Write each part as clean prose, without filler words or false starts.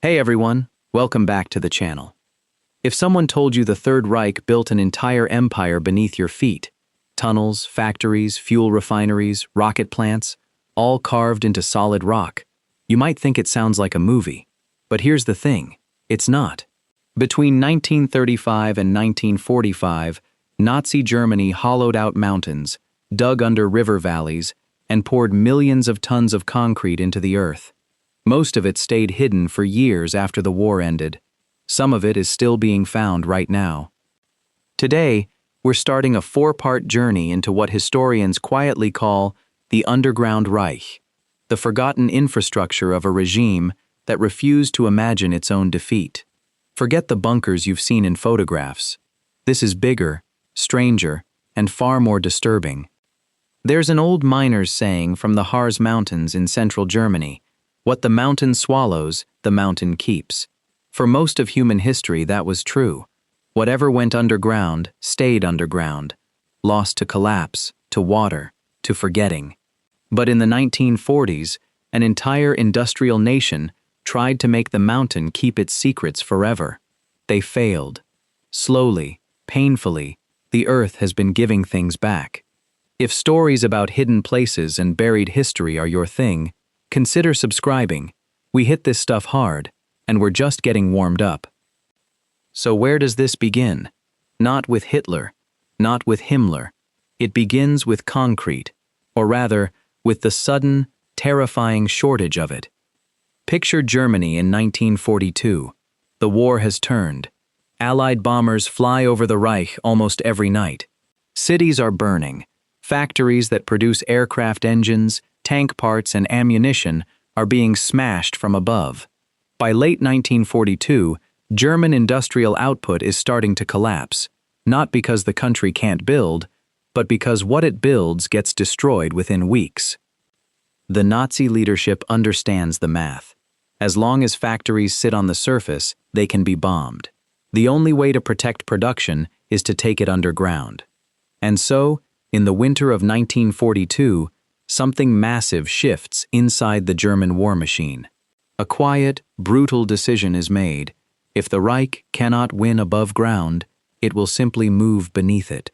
Hey everyone, welcome back to the channel. If someone told you the Third Reich built an entire empire beneath your feet, tunnels, factories, fuel refineries, rocket plants, all carved into solid rock, you might think it sounds like a movie. But here's the thing, it's not. Between 1935 and 1945, Nazi Germany hollowed out mountains, dug under river valleys, and poured millions of tons of concrete into the earth. Most of it stayed hidden for years after the war ended. Some of it is still being found right now. Today, we're starting a 4-part journey into what historians quietly call the Underground Reich, the forgotten infrastructure of a regime that refused to imagine its own defeat. Forget the bunkers you've seen in photographs. This is bigger, stranger, and far more disturbing. There's an old miner's saying from the Harz Mountains in central Germany, "What the mountain swallows, the mountain keeps." For most of human history, that was true. Whatever went underground stayed underground, lost to collapse, to water, to forgetting. But in the 1940s, an entire industrial nation tried to make the mountain keep its secrets forever. They failed. Slowly, painfully, the earth has been giving things back. If stories about hidden places and buried history are your thing, consider subscribing. We hit this stuff hard, and we're just getting warmed up. So where does this begin? Not with Hitler, not with Himmler. It begins with concrete, or rather, with the sudden, terrifying shortage of it. Picture Germany in 1942. The war has turned. Allied bombers fly over the Reich almost every night. Cities are burning. Factories that produce aircraft engines, tank parts, and ammunition are being smashed from above. By late 1942, German industrial output is starting to collapse, not because the country can't build, but because what it builds gets destroyed within weeks. The Nazi leadership understands the math. As long as factories sit on the surface, they can be bombed. The only way to protect production is to take it underground. And so, in the winter of 1942, something massive shifts inside the German war machine. A quiet, brutal decision is made. If the Reich cannot win above ground, it will simply move beneath it.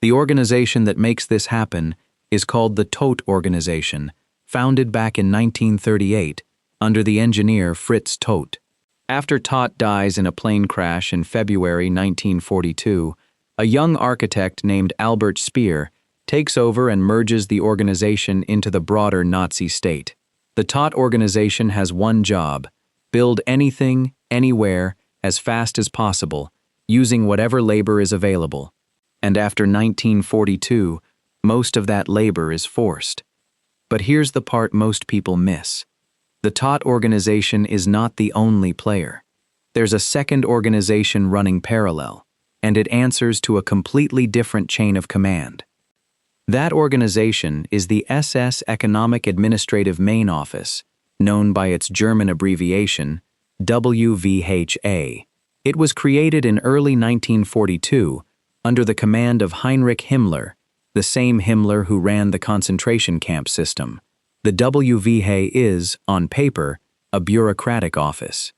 The organization that makes this happen is called the Todt Organization, founded back in 1938 under the engineer Fritz Todt. After Todt dies in a plane crash in February 1942, a young architect named Albert Speer takes over and merges the organization into the broader Nazi state. The Todt Organization has one job: build anything, anywhere, as fast as possible, using whatever labor is available. And after 1942, most of that labor is forced. But here's the part most people miss. The Todt Organization is not the only player. There's a second organization running parallel, and it answers to a completely different chain of command. That organization is the SS Economic Administrative Main Office, known by its German abbreviation, WWII. It was created in early 1942 under the command of Heinrich Himmler, the same Himmler who ran the concentration camp system. The WWII is, on paper, a bureaucratic office.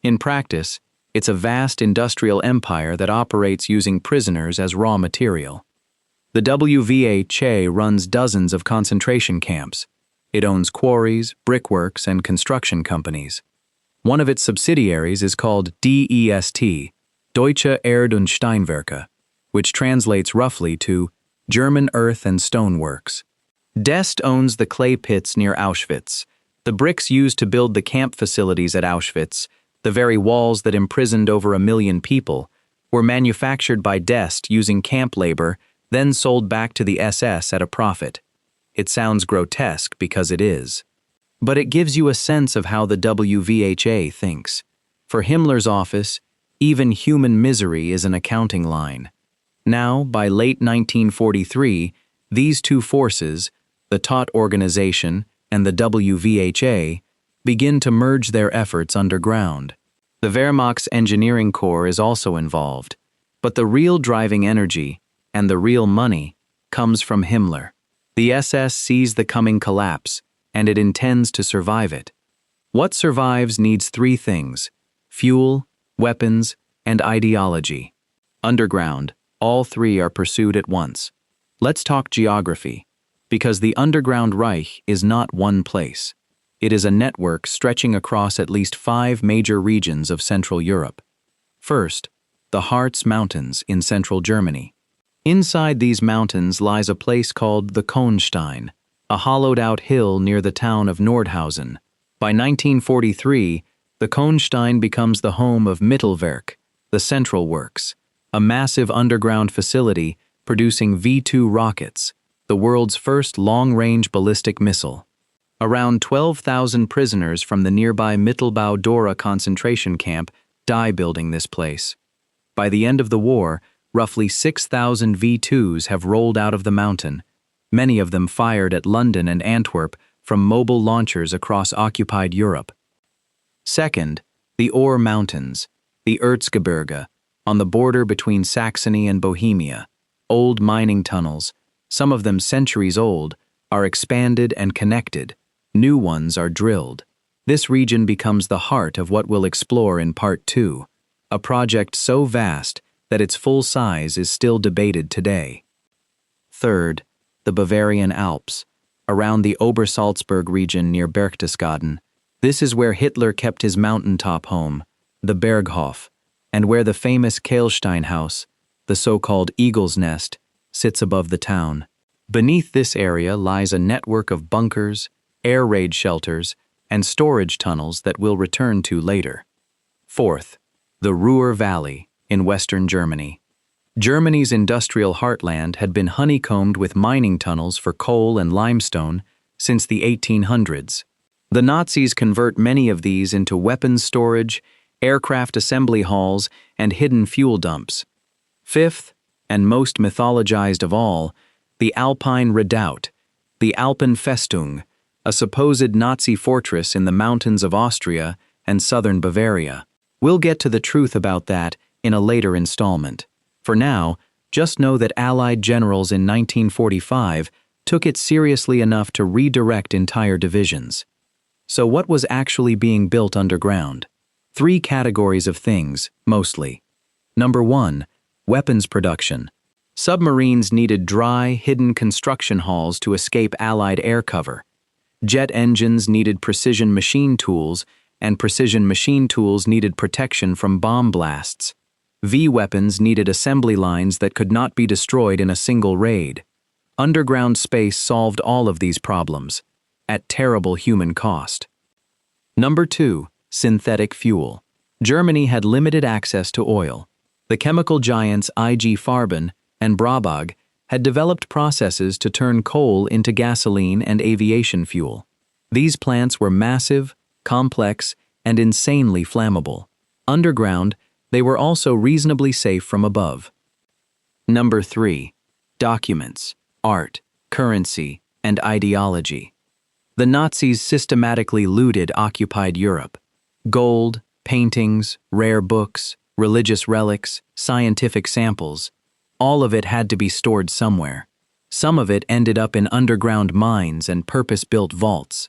In practice, it's a vast industrial empire that operates using prisoners as raw material. The WWII runs dozens of concentration camps. It owns quarries, brickworks, and construction companies. One of its subsidiaries is called DEST, Deutsche Erd- und Steinwerke, which translates roughly to German Earth and Stone Works. DEST owns the clay pits near Auschwitz, the bricks used to build the camp facilities at Auschwitz. The very walls that imprisoned over 1 million people were manufactured by DEST using camp labor, then sold back to the SS at a profit. It sounds grotesque because it is. But it gives you a sense of how the WWII thinks. For Himmler's office, even human misery is an accounting line. Now, by late 1943, these two forces, the Todt Organization and the WWII, begin to merge their efforts underground. The Wehrmacht's engineering corps is also involved, but the real driving energy and the real money comes from Himmler. The SS sees the coming collapse, and it intends to survive it. What survives needs three things: fuel, weapons, and ideology. Underground, all three are pursued at once. Let's talk geography, because the Underground Reich is not one place. It is a network stretching across at least 5 major regions of Central Europe. First, the Harz Mountains in central Germany. Inside these mountains lies a place called the Kohnstein, a hollowed-out hill near the town of Nordhausen. By 1943, the Kohnstein becomes the home of Mittelwerk, the Central Works, a massive underground facility producing V-2 rockets, the world's first long-range ballistic missile. Around 12,000 prisoners from the nearby Mittelbau-Dora concentration camp die building this place. By the end of the war, roughly 6,000 V-2s have rolled out of the mountain, many of them fired at London and Antwerp from mobile launchers across occupied Europe. Second, the Ore Mountains, the Erzgebirge, on the border between Saxony and Bohemia. Old mining tunnels, some of them centuries old, are expanded and connected. New ones are drilled. This region becomes the heart of what we'll explore in Part 2, a project so vast that its full size is still debated today. Third, the Bavarian Alps, around the Obersalzberg region near Berchtesgaden. This is where Hitler kept his mountaintop home, the Berghof, and where the famous Kehlstein House, the so-called Eagle's Nest, sits above the town. Beneath this area lies a network of bunkers, air raid shelters, and storage tunnels that we'll return to later. Fourth, the Ruhr Valley in western Germany. Germany's industrial heartland had been honeycombed with mining tunnels for coal and limestone since the 1800s. The Nazis convert many of these into weapons storage, aircraft assembly halls, and hidden fuel dumps. Fifth, and most mythologized of all, the Alpine Redoubt, the Alpenfestung, a supposed Nazi fortress in the mountains of Austria and southern Bavaria. We'll get to the truth about that in a later installment. For now, just know that Allied generals in 1945 took it seriously enough to redirect entire divisions. So what was actually being built underground? 3 categories of things, mostly. Number 1, weapons production. Submarines needed dry, hidden construction halls to escape Allied air cover. Jet engines needed precision machine tools, and precision machine tools needed protection from bomb blasts. V-weapons needed assembly lines that could not be destroyed in a single raid. Underground space solved all of these problems, at terrible human cost. Number 2, synthetic fuel. Germany had limited access to oil. The chemical giants IG Farben and Brabag had developed processes to turn coal into gasoline and aviation fuel. These plants were massive, complex, and insanely flammable. Underground, they were also reasonably safe from above. Number 3, documents, art, currency, and ideology. The Nazis systematically looted occupied Europe. Gold, paintings, rare books, religious relics, scientific samples, all of it had to be stored somewhere. Some of it ended up in underground mines and purpose-built vaults.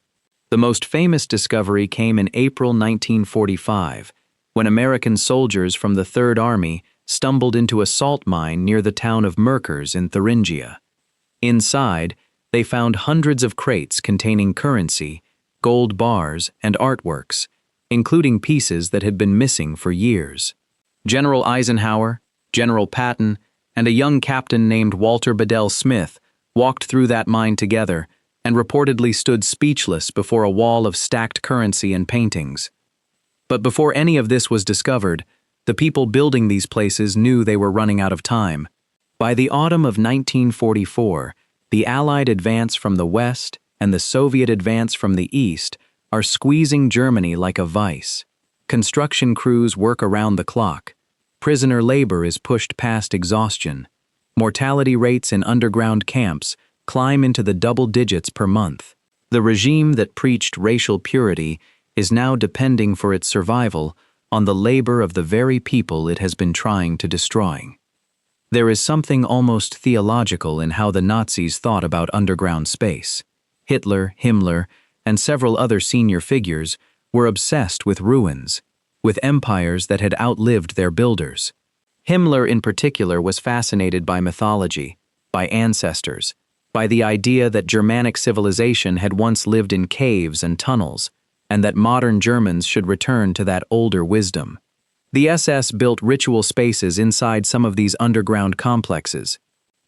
The most famous discovery came in April 1945, when American soldiers from the Third Army stumbled into a salt mine near the town of Merkers in Thuringia. Inside, they found hundreds of crates containing currency, gold bars, and artworks, including pieces that had been missing for years. General Eisenhower, General Patton, and a young captain named Walter Bedell Smith walked through that mine together and reportedly stood speechless before a wall of stacked currency and paintings. But before any of this was discovered, the people building these places knew they were running out of time. By the autumn of 1944, the Allied advance from the west and the Soviet advance from the east are squeezing Germany like a vice. Construction crews work around the clock. Prisoner labor is pushed past exhaustion. Mortality rates in underground camps climb into the double digits per month. The regime that preached racial purity is now depending for its survival on the labor of the very people it has been trying to destroy. There is something almost theological in how the Nazis thought about underground space. Hitler, Himmler, and several other senior figures were obsessed with ruins, with empires that had outlived their builders. Himmler in particular was fascinated by mythology, by ancestors, by the idea that Germanic civilization had once lived in caves and tunnels, and that modern Germans should return to that older wisdom. The SS built ritual spaces inside some of these underground complexes.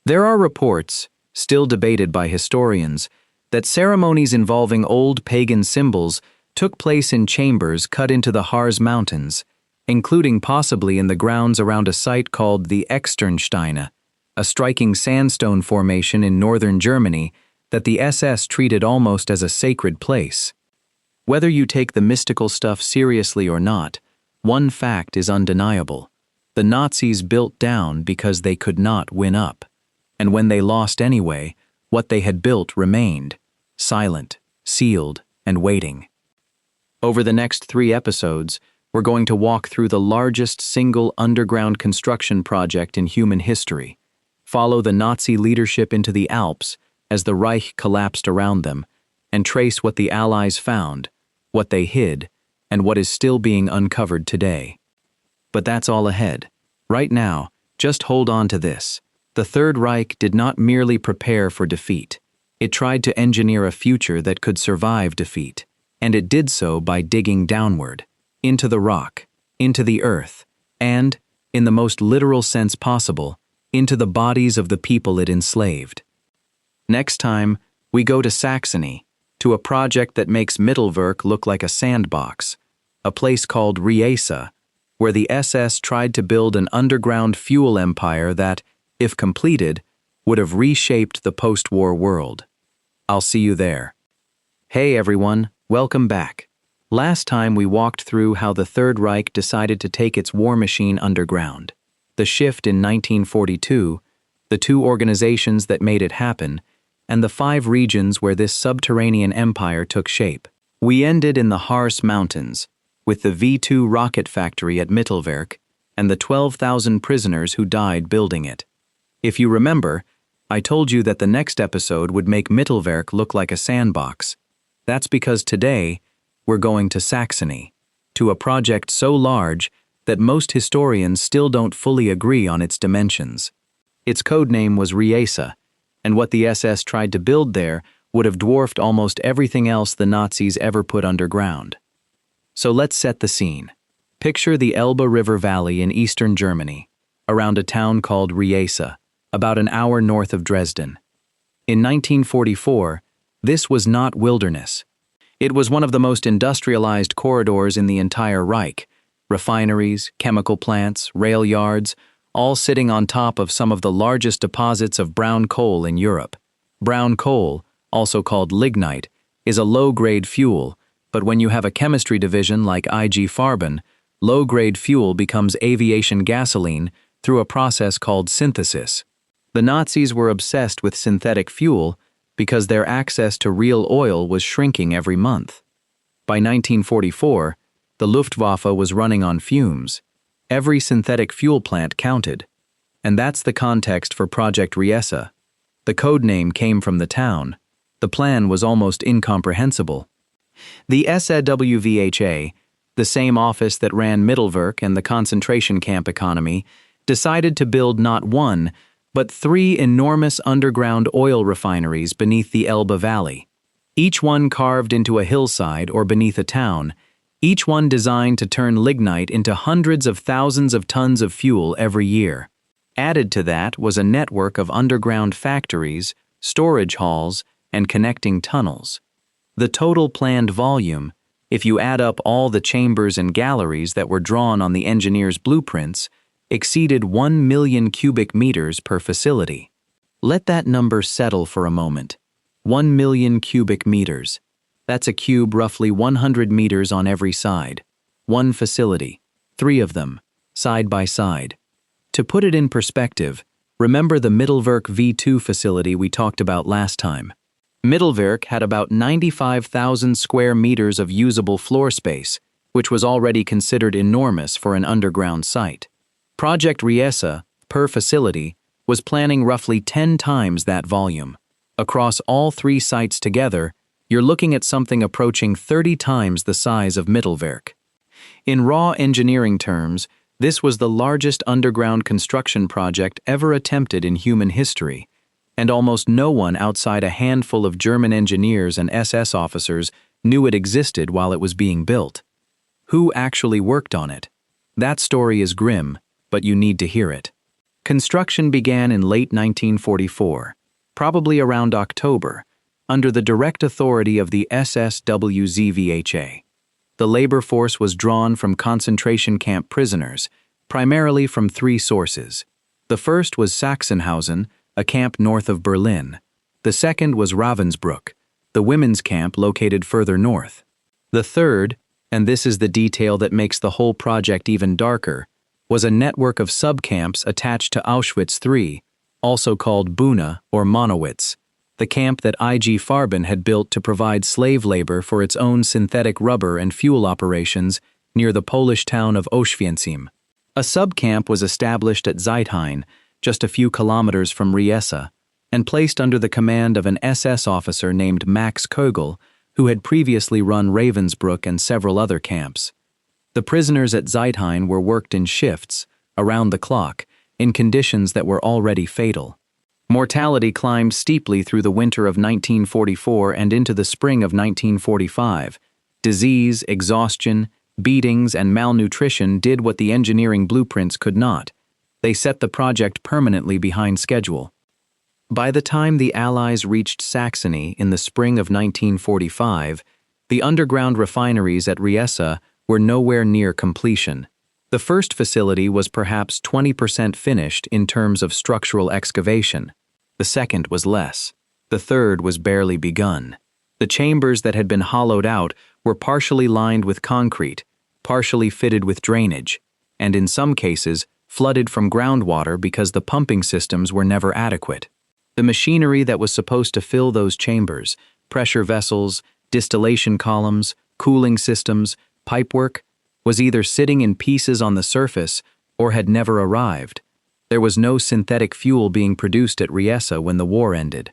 There are reports, still debated by historians, that ceremonies involving old pagan symbols took place in chambers cut into the Harz Mountains, including possibly in the grounds around a site called the Externsteine, a striking sandstone formation in northern Germany that the SS treated almost as a sacred place. Whether you take the mystical stuff seriously or not, one fact is undeniable. The Nazis built down because they could not win up. And when they lost anyway, what they had built remained, silent, sealed, and waiting. Over the next 3 episodes, we're going to walk through the largest single underground construction project in human history, follow the Nazi leadership into the Alps as the Reich collapsed around them, and trace what the Allies found, what they hid, and what is still being uncovered today. But that's all ahead. Right now, just hold on to this. The Third Reich did not merely prepare for defeat. It tried to engineer a future that could survive defeat, and it did so by digging downward, into the rock, into the earth, and, in the most literal sense possible, into the bodies of the people it enslaved. Next time, we go to Saxony, to a project that makes Mittelwerk look like a sandbox, a place called Riesa, where the SS tried to build an underground fuel empire that, if completed, would have reshaped the post-war world. I'll see you there. Hey everyone, welcome back. Last time we walked through how the Third Reich decided to take its war machine underground, the shift in 1942, the 2 organizations that made it happen, and the 5 regions where this subterranean empire took shape. We ended in the Harz Mountains, with the V2 rocket factory at Mittelwerk and the 12,000 prisoners who died building it. If you remember, I told you that the next episode would make Mittelwerk look like a sandbox. That's because today, we're going to Saxony, to a project so large that most historians still don't fully agree on its dimensions. Its codename was Riesa, and what the SS tried to build there would have dwarfed almost everything else the Nazis ever put underground. So let's set the scene. Picture the Elbe River Valley in eastern Germany, around a town called Riesa, about an hour north of Dresden. In 1944, this was not wilderness. It was one of the most industrialized corridors in the entire Reich. Refineries, chemical plants, rail yards, all sitting on top of some of the largest deposits of brown coal in Europe. Brown coal, also called lignite, is a low-grade fuel, but when you have a chemistry division like IG Farben, low-grade fuel becomes aviation gasoline through a process called synthesis. The Nazis were obsessed with synthetic fuel because their access to real oil was shrinking every month. By 1944, the Luftwaffe was running on fumes. Every synthetic fuel plant counted. And that's the context for Project Riesa. The code name came from the town. The plan was almost incomprehensible. The WWII, the same office that ran Mittelwerk and the concentration camp economy, decided to build not 1, but 3 enormous underground oil refineries beneath the Elbe Valley, each one carved into a hillside or beneath a town, each one designed to turn lignite into hundreds of thousands of tons of fuel every year. Added to that was a network of underground factories, storage halls, and connecting tunnels. The total planned volume, if you add up all the chambers and galleries that were drawn on the engineers' blueprints, exceeded 1 million cubic meters per facility. Let that number settle for a moment. 1 million cubic meters. That's a cube roughly 100 meters on every side. 1 facility, 3 of them, side by side. To put it in perspective, remember the Mittelwerk V2 facility we talked about last time. Mittelwerk had about 95,000 square meters of usable floor space, which was already considered enormous for an underground site. Project Riesa, per facility, was planning roughly 10 times that volume. Across all 3 sites together, You're looking at something approaching 30 times the size of Mittelwerk. In raw engineering terms, this was the largest underground construction project ever attempted in human history, and almost no one outside a handful of German engineers and SS officers knew it existed while it was being built. Who actually worked on it? That story is grim, but you need to hear it. Construction began in late 1944, probably around October, under the direct authority of the SS WWII. The labor force was drawn from concentration camp prisoners, primarily from three sources. The first was Sachsenhausen, a camp north of Berlin. The second was Ravensbrück, the women's camp located further north. The third, and this is the detail that makes the whole project even darker, was a network of subcamps attached to Auschwitz III, also called Buna or Monowitz, the camp that IG Farben had built to provide slave labor for its own synthetic rubber and fuel operations near the Polish town of Oświęcim. A subcamp was established at Zeithain, just a few kilometers from Riesa, and placed under the command of an SS officer named Max Kögel, who had previously run Ravensbrück and several other camps. The prisoners at Zeithain were worked in shifts, around the clock, in conditions that were already fatal. Mortality climbed steeply through the winter of 1944 and into the spring of 1945. Disease, exhaustion, beatings, and malnutrition did what the engineering blueprints could not. They set the project permanently behind schedule. By the time the Allies reached Saxony in the spring of 1945, the underground refineries at Riesa were nowhere near completion. The first facility was perhaps 20% finished in terms of structural excavation. The second was less. The third was barely begun. The chambers that had been hollowed out were partially lined with concrete, partially fitted with drainage, and in some cases flooded from groundwater because the pumping systems were never adequate. The machinery that was supposed to fill those chambers, pressure vessels, distillation columns, cooling systems, pipework, was either sitting in pieces on the surface or had never arrived. There was no synthetic fuel being produced at Riesa when the war ended.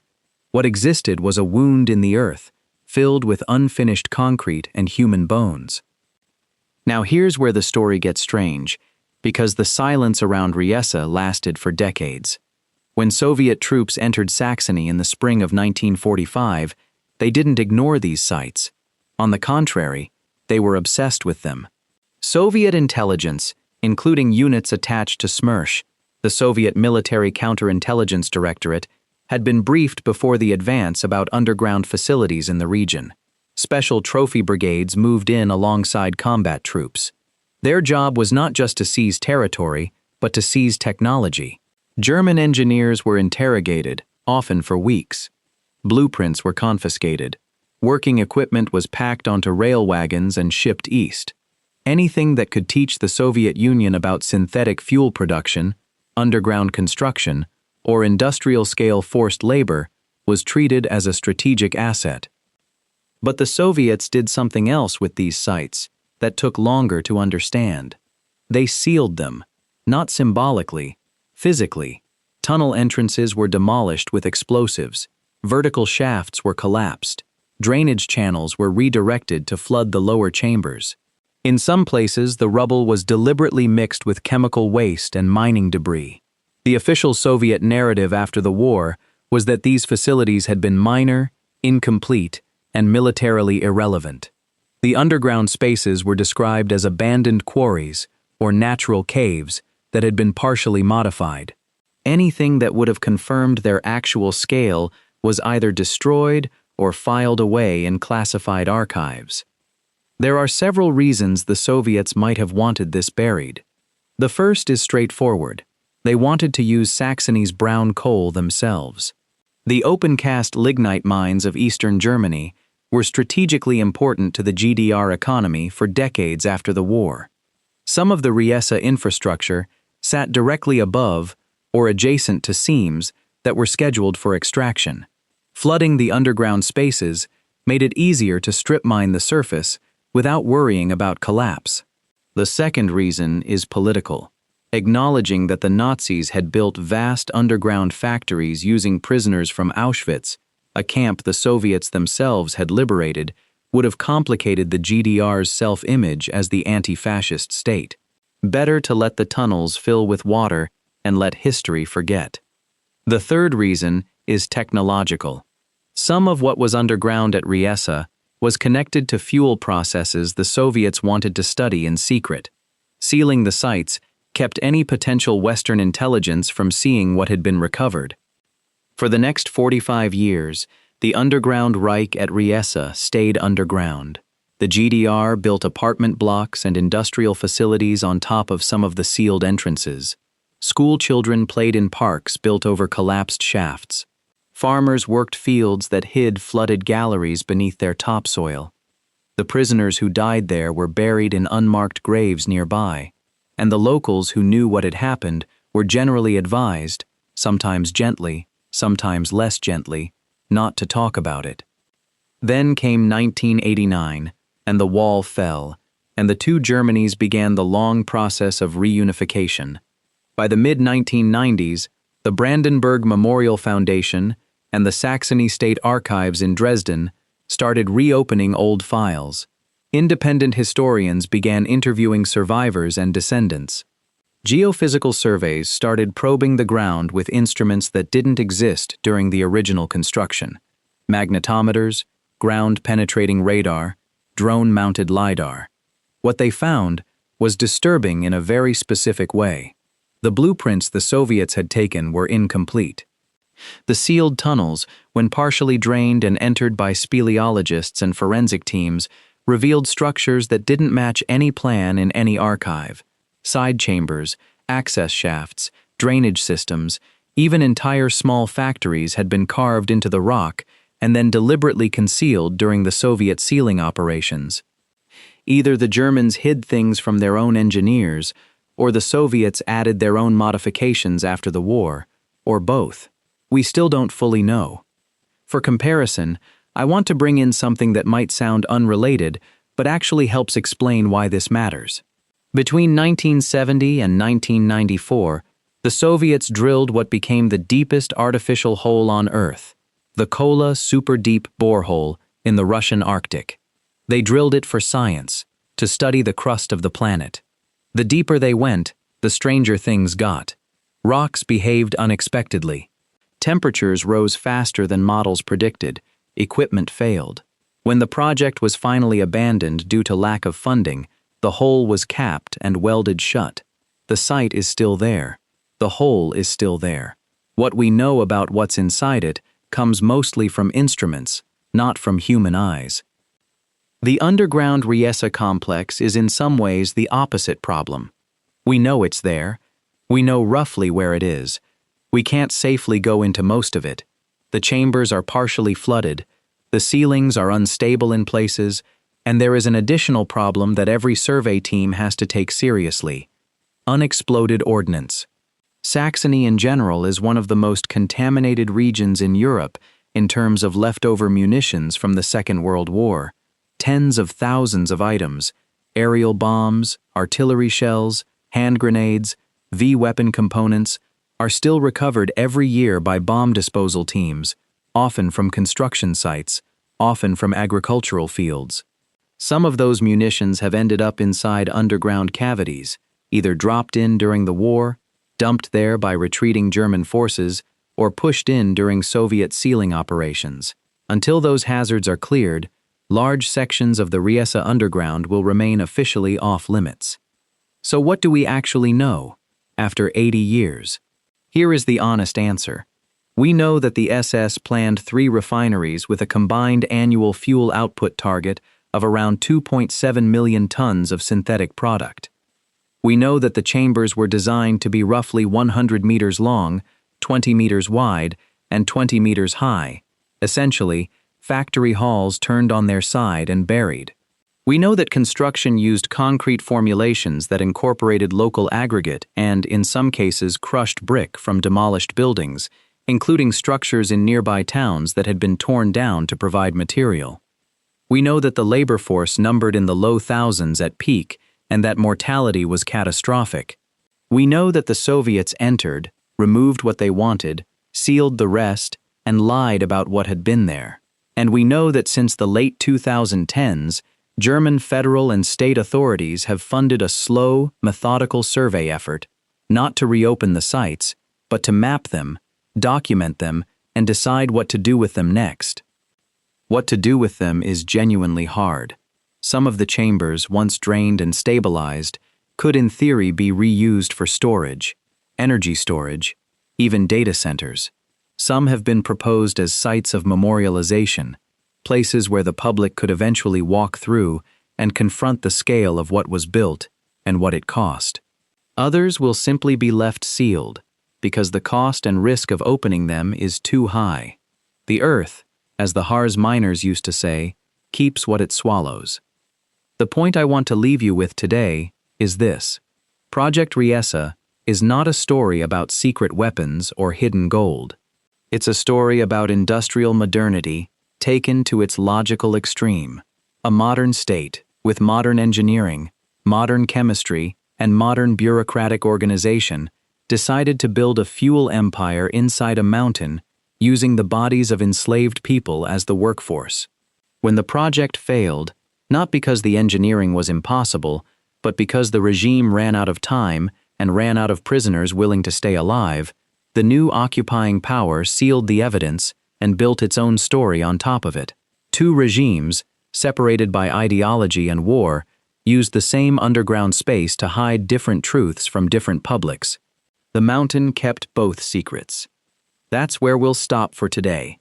What existed was a wound in the earth, filled with unfinished concrete and human bones. Now here's where the story gets strange, because the silence around Riesa lasted for decades. When Soviet troops entered Saxony in the spring of 1945, they didn't ignore these sites. On the contrary, they were obsessed with them. Soviet intelligence, including units attached to SMERSH, the Soviet Military Counterintelligence Directorate, had been briefed before the advance about underground facilities in the region. Special trophy brigades moved in alongside combat troops. Their job was not just to seize territory, but to seize technology. German engineers were interrogated, often for weeks. Blueprints were confiscated. Working equipment was packed onto rail wagons and shipped east. Anything that could teach the Soviet Union about synthetic fuel production, underground construction, or industrial-scale forced labor was treated as a strategic asset. But the Soviets did something else with these sites that took longer to understand. They sealed them, not symbolically, physically. Tunnel entrances were demolished with explosives. Vertical shafts were collapsed. Drainage channels were redirected to flood the lower chambers. In some places, the rubble was deliberately mixed with chemical waste and mining debris. The official Soviet narrative after the war was that these facilities had been minor, incomplete, and militarily irrelevant. The underground spaces were described as abandoned quarries or natural caves that had been partially modified. Anything that would have confirmed their actual scale was either destroyed or filed away in classified archives. There are several reasons the Soviets might have wanted this buried. The first is straightforward. They wanted to use Saxony's brown coal themselves. The open-cast lignite mines of eastern Germany were strategically important to the GDR economy for decades after the war. Some of the Riesa infrastructure sat directly above or adjacent to seams that were scheduled for extraction. Flooding the underground spaces made it easier to strip mine the surface without worrying about collapse. The second reason is political. Acknowledging that the Nazis had built vast underground factories using prisoners from Auschwitz a camp the Soviets themselves had liberated, would have complicated the GDR's self-image as the anti-fascist state. Better to let the tunnels fill with water and let history forget. The third reason is technological. Some of what was underground at Riesa was connected to fuel processes the Soviets wanted to study in secret. Sealing the sites kept any potential Western intelligence from seeing what had been recovered. For the next 45 years, the underground Reich at Riesa stayed underground. The GDR built apartment blocks and industrial facilities on top of some of the sealed entrances. School children played in parks built over collapsed shafts. Farmers worked fields that hid flooded galleries beneath their topsoil. The prisoners who died there were buried in unmarked graves nearby, and the locals who knew what had happened were generally advised, sometimes gently, sometimes less gently, not to talk about it. Then came 1989, and the wall fell, and the two Germanys began the long process of reunification. By the mid-1990s, the Brandenburg Memorial Foundation and the Saxony State Archives in Dresden started reopening old files. Independent historians began interviewing survivors and descendants. Geophysical surveys started probing the ground with instruments that didn't exist during the original construction: magnetometers, ground-penetrating radar, drone-mounted LiDAR. What they found was disturbing in a very specific way. The blueprints the Soviets had taken were incomplete. The sealed tunnels, when partially drained and entered by speleologists and forensic teams, revealed structures that didn't match any plan in any archive. Side chambers, access shafts, drainage systems, even entire small factories had been carved into the rock and then deliberately concealed during the Soviet sealing operations. Either the Germans hid things from their own engineers, or the Soviets added their own modifications after the war, or both. We still don't fully know. For comparison, I want to bring in something that might sound unrelated, but actually helps explain why this matters. Between 1970 and 1994, the Soviets drilled what became the deepest artificial hole on Earth, the Kola Super Deep Borehole in the Russian Arctic. They drilled it for science, to study the crust of the planet. The deeper they went, the stranger things got. Rocks behaved unexpectedly. Temperatures rose faster than models predicted. Equipment failed. When the project was finally abandoned due to lack of funding, the hole was capped and welded shut. The site is still there. The hole is still there. What we know about what's inside it comes mostly from instruments, not from human eyes. The underground Riesa complex is in some ways the opposite problem. We know it's there. We know roughly where it is. We can't safely go into most of it. The chambers are partially flooded. The ceilings are unstable in places, and there is an additional problem that every survey team has to take seriously: unexploded ordnance. Saxony in general is one of the most contaminated regions in Europe in terms of leftover munitions from the Second World War. Tens of thousands of items, aerial bombs, artillery shells, hand grenades, V-weapon components, are still recovered every year by bomb disposal teams, often from construction sites, often from agricultural fields. Some of those munitions have ended up inside underground cavities, either dropped in during the war, dumped there by retreating German forces, or pushed in during Soviet sealing operations. Until those hazards are cleared, large sections of the Riesa underground will remain officially off-limits. So what do we actually know, after 80 years? Here is the honest answer. We know that the SS planned 3 refineries with a combined annual fuel output target of around 2.7 million tons of synthetic product. We know that the chambers were designed to be roughly 100 meters long, 20 meters wide, and 20 meters high, essentially, factory halls turned on their side and buried. We know that construction used concrete formulations that incorporated local aggregate and, in some cases, crushed brick from demolished buildings, including structures in nearby towns that had been torn down to provide material. We know that the labor force numbered in the low thousands at peak and that mortality was catastrophic. We know that the Soviets entered, removed what they wanted, sealed the rest, and lied about what had been there. And we know that since the late 2010s, German federal and state authorities have funded a slow, methodical survey effort, not to reopen the sites, but to map them, document them, and decide what to do with them next. What to do with them is genuinely hard. Some of the chambers, once drained and stabilized, could in theory be reused for storage, energy storage, even data centers. Some have been proposed as sites of memorialization, places where the public could eventually walk through and confront the scale of what was built and what it cost. Others will simply be left sealed, because the cost and risk of opening them is too high. The earth, as the Harz miners used to say, keeps what it swallows. The point I want to leave you with today is this. Project Riesa is not a story about secret weapons or hidden gold. It's a story about industrial modernity taken to its logical extreme. A modern state, with modern engineering, modern chemistry, and modern bureaucratic organization, decided to build a fuel empire inside a mountain using the bodies of enslaved people as the workforce. When the project failed, not because the engineering was impossible, but because the regime ran out of time and ran out of prisoners willing to stay alive, the new occupying power sealed the evidence and built its own story on top of it. Two regimes, separated by ideology and war, used the same underground space to hide different truths from different publics. The mountain kept both secrets. That's where we'll stop for today.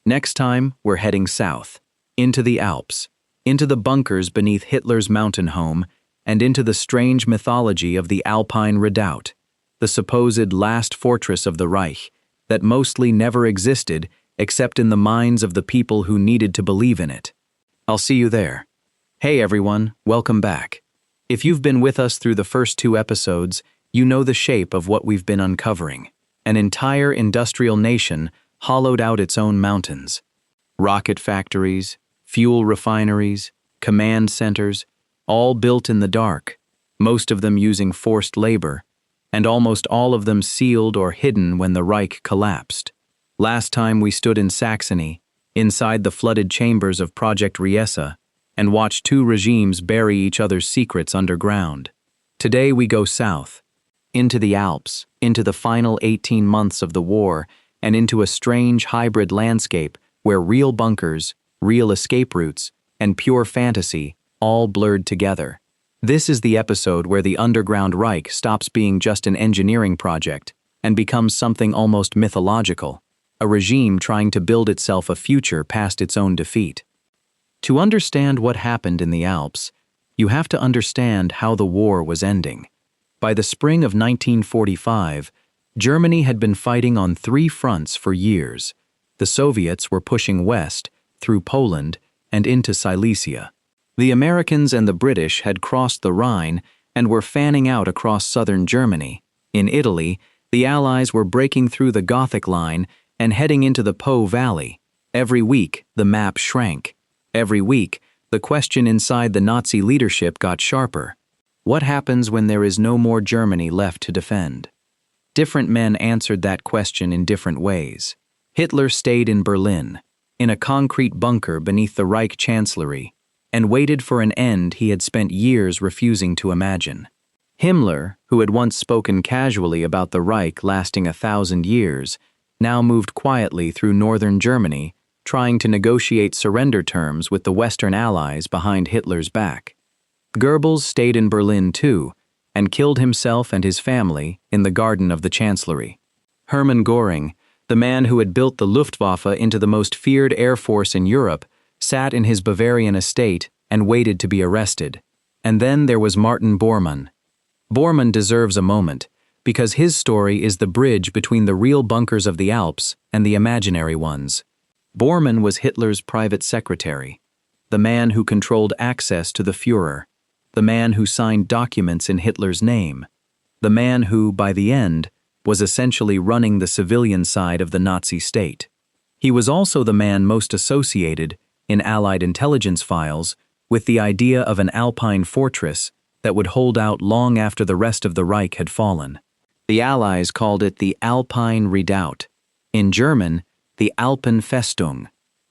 Next time, we're heading south, into the Alps, into the bunkers beneath Hitler's mountain home, and into the strange mythology of the Alpine Redoubt, the supposed last fortress of the Reich that mostly never existed except in the minds of the people who needed to believe in it. I'll see you there. Hey everyone, welcome back. If you've been with us through the first 2 episodes, you know the shape of what we've been uncovering. An entire industrial nation hollowed out its own mountains. Rocket factories, fuel refineries, command centers, all built in the dark, most of them using forced labor, and almost all of them sealed or hidden when the Reich collapsed. Last time we stood in Saxony, inside the flooded chambers of Project Riesa, and watched 2 regimes bury each other's secrets underground. Today we go south, into the Alps, into the final 18 months of the war, and into a strange hybrid landscape where real bunkers, real escape routes, and pure fantasy all blurred together. This is the episode where the underground Reich stops being just an engineering project and becomes something almost mythological, a regime trying to build itself a future past its own defeat. To understand what happened in the Alps, you have to understand how the war was ending. By the spring of 1945, Germany had been fighting on 3 fronts for years. The Soviets were pushing west, through Poland, and into Silesia. The Americans and the British had crossed the Rhine and were fanning out across southern Germany. In Italy, the Allies were breaking through the Gothic line and heading into the Po Valley. Every week, the map shrank. Every week, the question inside the Nazi leadership got sharper. What happens when there is no more Germany left to defend? Different men answered that question in different ways. Hitler stayed in Berlin, in a concrete bunker beneath the Reich Chancellery, and waited for an end he had spent years refusing to imagine. Himmler, who had once spoken casually about the Reich lasting 1,000 years, now moved quietly through northern Germany, trying to negotiate surrender terms with the Western Allies behind Hitler's back. Goebbels stayed in Berlin too, and killed himself and his family in the garden of the Chancellery. Hermann Göring, the man who had built the Luftwaffe into the most feared air force in Europe, sat in his Bavarian estate and waited to be arrested. And then there was Martin Bormann. Bormann deserves a moment, because his story is the bridge between the real bunkers of the Alps and the imaginary ones. Bormann was Hitler's private secretary, the man who controlled access to the Führer, the man who signed documents in Hitler's name, the man who, by the end, was essentially running the civilian side of the Nazi state. He was also the man most associated, in Allied intelligence files, with the idea of an Alpine fortress that would hold out long after the rest of the Reich had fallen. The Allies called it the Alpine Redoubt. In German, the Alpenfestung.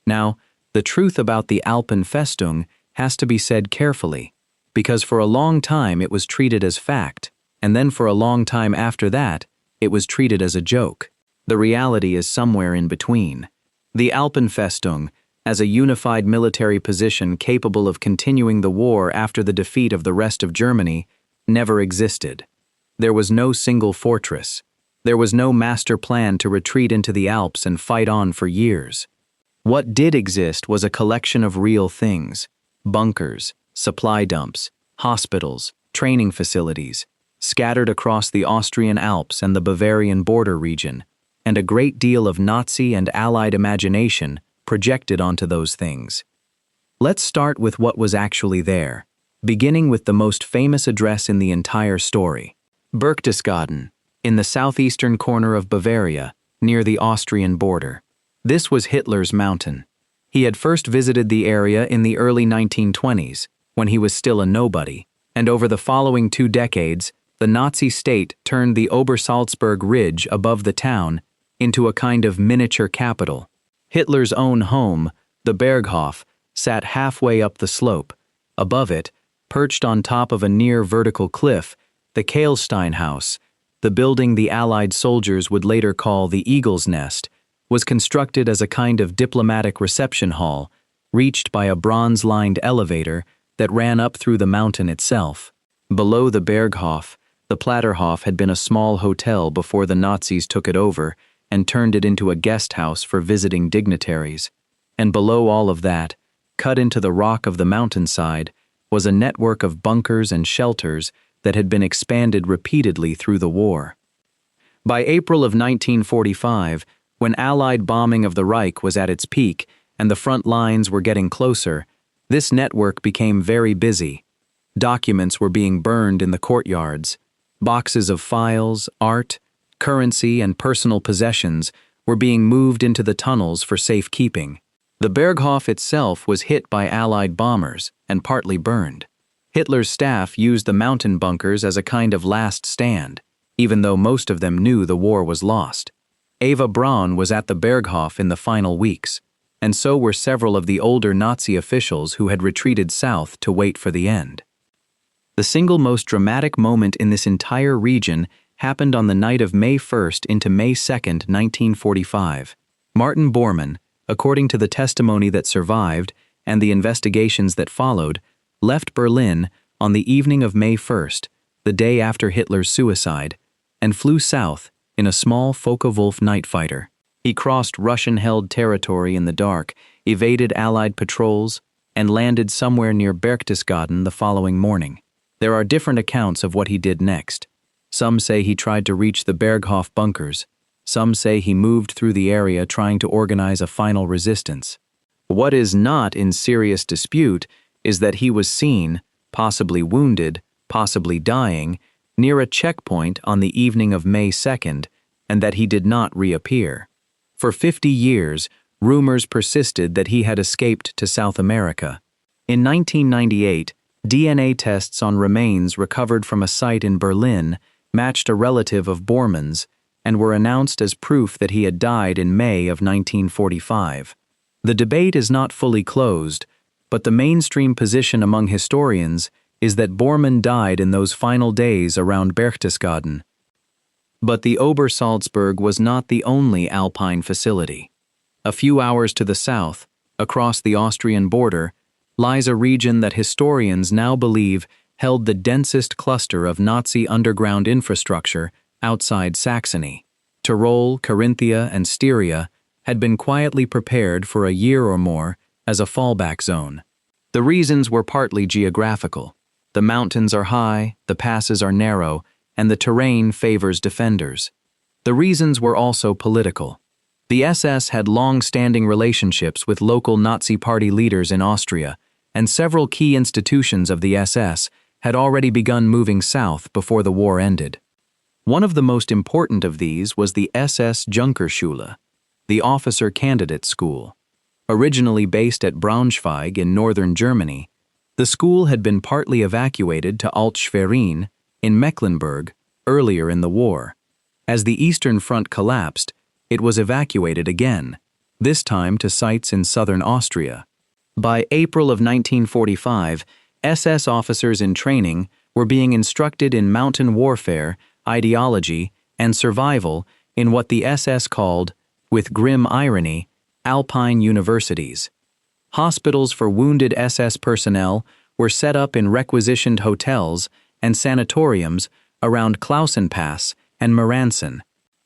Now, the truth about the Alpenfestung has to be said carefully, because for a long time it was treated as fact, and then for a long time after that, it was treated as a joke. The reality is somewhere in between. The Alpenfestung, as a unified military position capable of continuing the war after the defeat of the rest of Germany, never existed. There was no single fortress. There was no master plan to retreat into the Alps and fight on for years. What did exist was a collection of real things: bunkers, supply dumps, hospitals, training facilities, scattered across the Austrian Alps and the Bavarian border region, and a great deal of Nazi and Allied imagination projected onto those things. Let's start with what was actually there, beginning with the most famous address in the entire story, Berchtesgaden, in the southeastern corner of Bavaria, near the Austrian border. This was Hitler's mountain. He had first visited the area in the early 1920s, when he was still a nobody, and over the following 2 decades, the Nazi state turned the Obersalzberg Ridge above the town into a kind of miniature capital. Hitler's own home, the Berghof, sat halfway up the slope. Above it, perched on top of a near vertical cliff, the Kehlstein House, the building the Allied soldiers would later call the Eagle's Nest, was constructed as a kind of diplomatic reception hall, reached by a bronze-lined elevator that ran up through the mountain itself. Below the Berghof, the Platterhof had been a small hotel before the Nazis took it over and turned it into a guest house for visiting dignitaries. And below all of that, cut into the rock of the mountainside, was a network of bunkers and shelters that had been expanded repeatedly through the war. By April of 1945, when Allied bombing of the Reich was at its peak and the front lines were getting closer, this network became very busy. Documents were being burned in the courtyards. Boxes of files, art, currency, and personal possessions were being moved into the tunnels for safekeeping. The Berghof itself was hit by Allied bombers and partly burned. Hitler's staff used the mountain bunkers as a kind of last stand, even though most of them knew the war was lost. Eva Braun was at the Berghof in the final weeks, and so were several of the older Nazi officials who had retreated south to wait for the end. The single most dramatic moment in this entire region happened on the night of May 1st into May 2nd, 1945. Martin Bormann, according to the testimony that survived and the investigations that followed, left Berlin on the evening of May 1st, the day after Hitler's suicide, and flew south in a small Focke-Wulf night fighter. He crossed Russian-held territory in the dark, evaded Allied patrols, and landed somewhere near Berchtesgaden the following morning. There are different accounts of what he did next. Some say he tried to reach the Berghof bunkers. Some say he moved through the area trying to organize a final resistance. What is not in serious dispute is that he was seen, possibly wounded, possibly dying, near a checkpoint on the evening of May 2nd, and that he did not reappear. For 50 years, rumors persisted that he had escaped to South America. In 1998, DNA tests on remains recovered from a site in Berlin matched a relative of Bormann's and were announced as proof that he had died in May of 1945. The debate is not fully closed, but the mainstream position among historians is that Bormann died in those final days around Berchtesgaden. But the Obersalzberg was not the only Alpine facility. A few hours to the south, across the Austrian border, lies a region that historians now believe held the densest cluster of Nazi underground infrastructure outside Saxony. Tyrol, Carinthia, and Styria had been quietly prepared for a year or more as a fallback zone. The reasons were partly geographical. The mountains are high, the passes are narrow, and the terrain favors defenders. The reasons were also political. The SS had long-standing relationships with local Nazi Party leaders in Austria, and several key institutions of the SS had already begun moving south before the war ended. One of the most important of these was the SS Junkerschule, the officer candidate school. Originally based at Braunschweig in northern Germany, the school had been partly evacuated to Alt-Schwerin in Mecklenburg earlier in the war. As the Eastern Front collapsed, it was evacuated again, this time to sites in southern Austria. By April of 1945, SS officers in training were being instructed in mountain warfare, ideology, and survival in what the SS called, with grim irony, Alpine universities. Hospitals for wounded SS personnel were set up in requisitioned hotels and sanatoriums around Klausenpass and Meransen.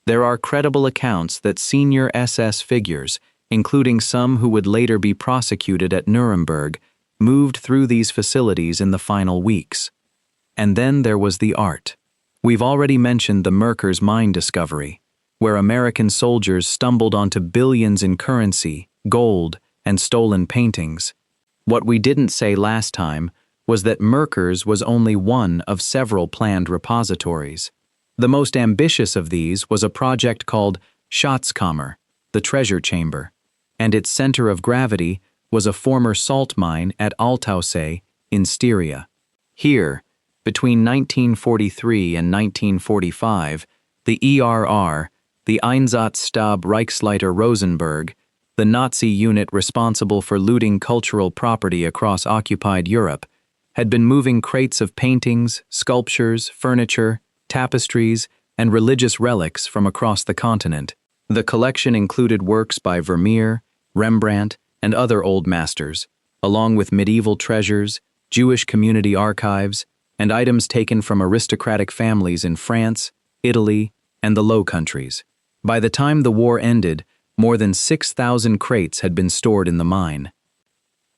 There are credible accounts that senior SS figures, including some who would later be prosecuted at Nuremberg, moved through these facilities in the final weeks. And then there was the art. We've already mentioned the Merkers mine discovery, where American soldiers stumbled onto billions in currency, gold, and stolen paintings. What we didn't say last time was that Merkers was only one of several planned repositories. The most ambitious of these was a project called Schatzkammer, the treasure chamber, and its center of gravity was a former salt mine at Altausee in Styria. Here, between 1943 and 1945, the ERR, the Einsatzstab Reichsleiter Rosenberg, the Nazi unit responsible for looting cultural property across occupied Europe, had been moving crates of paintings, sculptures, furniture, tapestries, and religious relics from across the continent. The collection included works by Vermeer, Rembrandt, and other old masters, along with medieval treasures, Jewish community archives, and items taken from aristocratic families in France, Italy, and the Low Countries. By the time the war ended, more than 6,000 crates had been stored in the mine.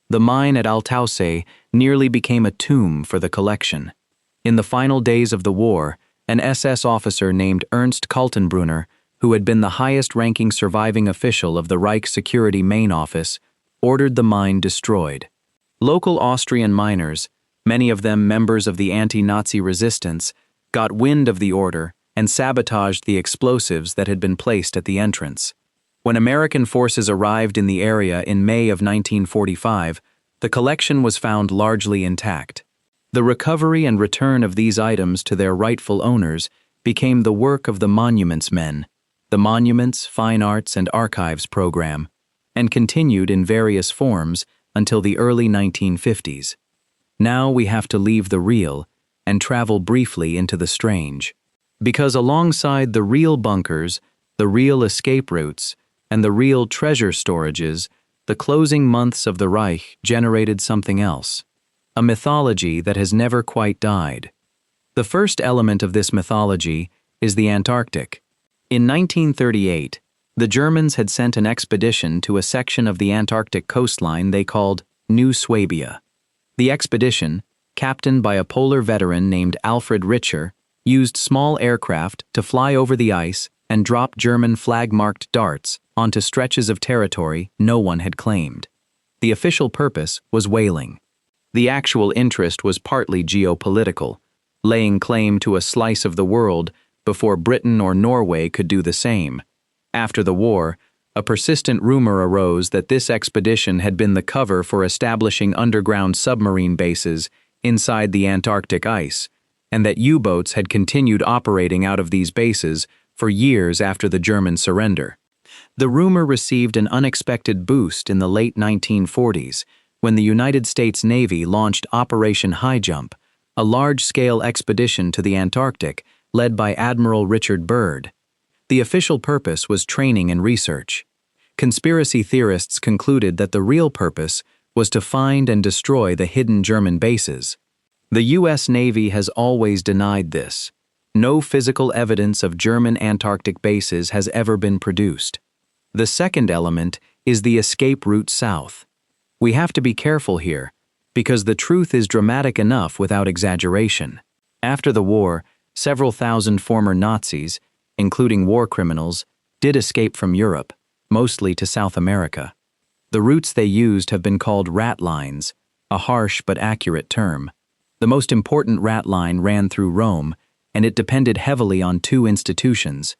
The mine at Altausee nearly became a tomb for the collection. In the final days of the war, an SS officer named Ernst Kaltenbrunner, who had been the highest-ranking surviving official of the Reich Security Main Office, ordered the mine destroyed. Local Austrian miners, many of them members of the anti-Nazi resistance, got wind of the order and sabotaged the explosives that had been placed at the entrance. When American forces arrived in the area in May of 1945, the collection was found largely intact. The recovery and return of these items to their rightful owners became the work of the Monuments Men, the Monuments, Fine Arts, and Archives program, and continued in various forms until the early 1950s. Now we have to leave the real and travel briefly into the strange. Because alongside the real bunkers, the real escape routes, and the real treasure storages, the closing months of the Reich generated something else, a mythology that has never quite died. The first element of this mythology is the Antarctic. In 1938, the Germans had sent an expedition to a section of the Antarctic coastline they called New Swabia. The expedition, captained by a polar veteran named Alfred Richer, used small aircraft to fly over the ice and drop German flag-marked darts onto stretches of territory no one had claimed. The official purpose was whaling. The actual interest was partly geopolitical, laying claim to a slice of the world before Britain or Norway could do the same. After the war, a persistent rumor arose that this expedition had been the cover for establishing underground submarine bases inside the Antarctic ice, and that U-boats had continued operating out of these bases for years after the German surrender. The rumor received an unexpected boost in the late 1940s when the United States Navy launched Operation High Jump, a large-scale expedition to the Antarctic led by Admiral Richard Byrd. The official purpose was training and research. Conspiracy theorists concluded that the real purpose was to find and destroy the hidden German bases. The U.S. Navy has always denied this. No physical evidence of German Antarctic bases has ever been produced. The second element is the escape route south. We have to be careful here, because the truth is dramatic enough without exaggeration. After the war, several thousand former Nazis, including war criminals, did escape from Europe, mostly to South America. The routes they used have been called rat lines, a harsh but accurate term. The most important rat line ran through Rome, and it depended heavily on two institutions.